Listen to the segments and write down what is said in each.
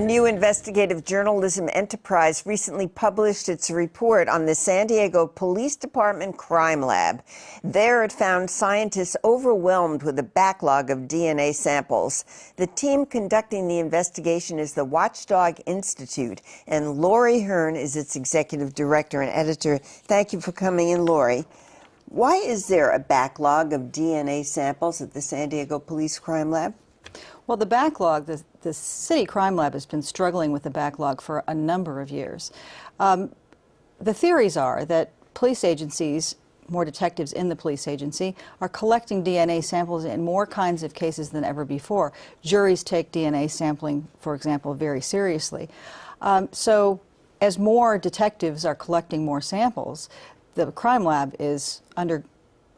A new investigative journalism enterprise recently published its report on the San Diego Police Department Crime Lab. There it found scientists overwhelmed with a backlog of DNA samples. The team conducting the investigation is the Watchdog Institute, and Lorie Hearn is its executive director and editor. Thank you for coming in, Lorie. Why is there a backlog of DNA samples at the San Diego Police Crime Lab? Well, the backlog, the city crime lab has been struggling with the backlog for a number of years. The theories are that police agencies, more detectives in the police agency, are collecting DNA samples in more kinds of cases than ever before. Juries take DNA sampling, for example, very seriously. So as more detectives are collecting more samples, the crime lab is under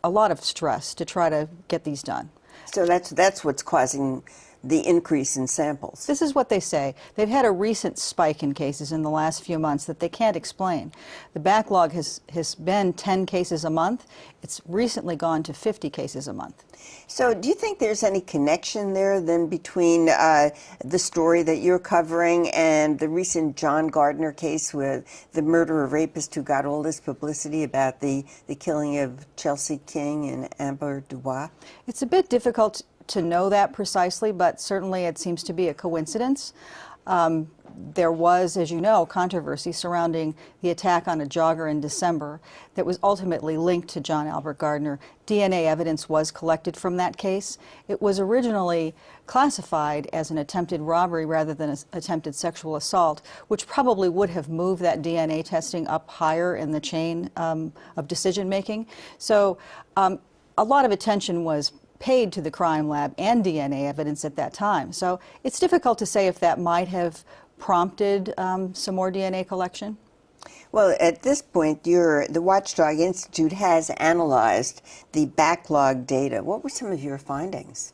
a lot of stress to try to get these done. So that's what's causing the increase in samples. This is what they say. They've had a recent spike in cases in the last few months that they can't explain. The backlog has been 10 cases a month. It's recently gone to 50 cases a month. So do you think there's any connection there then between the story that you're covering and the recent John Gardner case with the murderer rapist who got all this publicity about the killing of Chelsea King and Amber Dubois? It's a bit difficult to know that precisely, but certainly it seems to be a coincidence. There was, as you know, controversy surrounding the attack on a jogger in December that was ultimately linked to John Albert Gardner. DNA evidence was collected from that case. It was originally classified as an attempted robbery rather than an attempted sexual assault, which probably would have moved that DNA testing up higher in the chain of decision making. So a lot of attention was paid to the crime lab and DNA evidence at that time. So it's difficult to say if that might have prompted some more DNA collection. Well, at this point, the Watchdog Institute has analyzed the backlog data. What were some of your findings?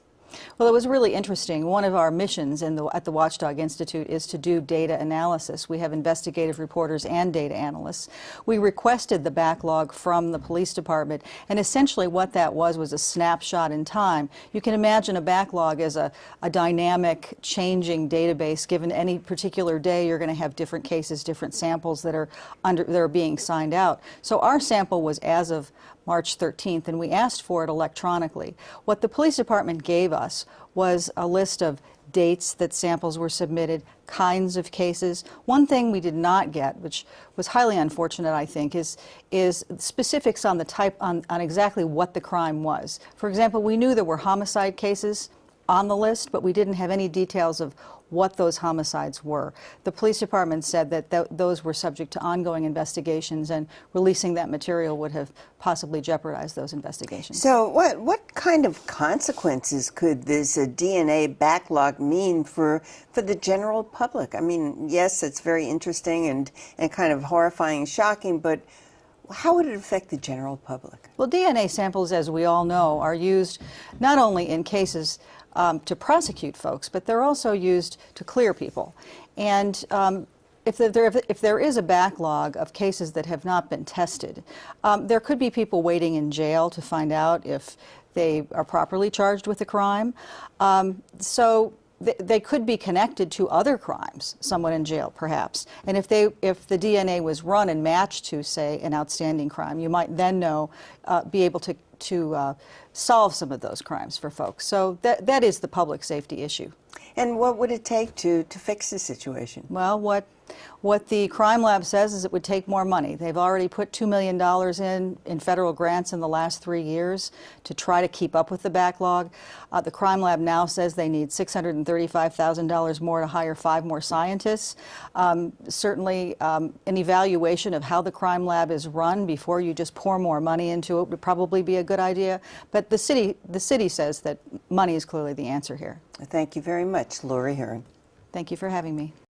Well, it was really interesting. One of our missions at the Watchdog Institute is to do data analysis. We have investigative reporters and data analysts. We requested the backlog from the police department, and essentially what that was a snapshot in time. You can imagine a backlog as a dynamic, changing database. Given any particular day, you're going to have different cases, different samples that are being signed out. So our sample was as of March 13th, and we asked for it electronically. What the police department gave us was a list of dates that samples were submitted, kinds of cases. One thing we did not get, which was highly unfortunate, I think, is specifics on the type, on exactly what the crime was. For example, we knew there were homicide cases on the list, but we didn't have any details of what those homicides were. The police department said that those were subject to ongoing investigations, and releasing that material would have possibly jeopardized those investigations. So what kind of consequences could this DNA backlog mean for the general public? I mean, yes, it's very interesting and kind of horrifying and shocking, but how would it affect the general public? Well, DNA samples, as we all know, are used not only in cases to prosecute folks, but they're also used to clear people. And if there is a backlog of cases that have not been tested, there could be people waiting in jail to find out if they are properly charged with a crime. So they could be connected to other crimes, someone in jail perhaps. And if the DNA was run and matched to, say, an outstanding crime, you might then be able to solve some of those crimes for folks. So that is the public safety issue. And what would it take to fix the situation? Well, what the crime lab says is it would take more money. They've already put $2 million in federal grants in the last 3 years to try to keep up with the backlog. The crime lab now says they need $635,000 more to hire 5 more scientists. Certainly an evaluation of how the crime lab is run before you just pour more money into it would probably be a good idea. But the city says that money is clearly the answer here. Thank you very much, Lorie Hearn. Thank you for having me.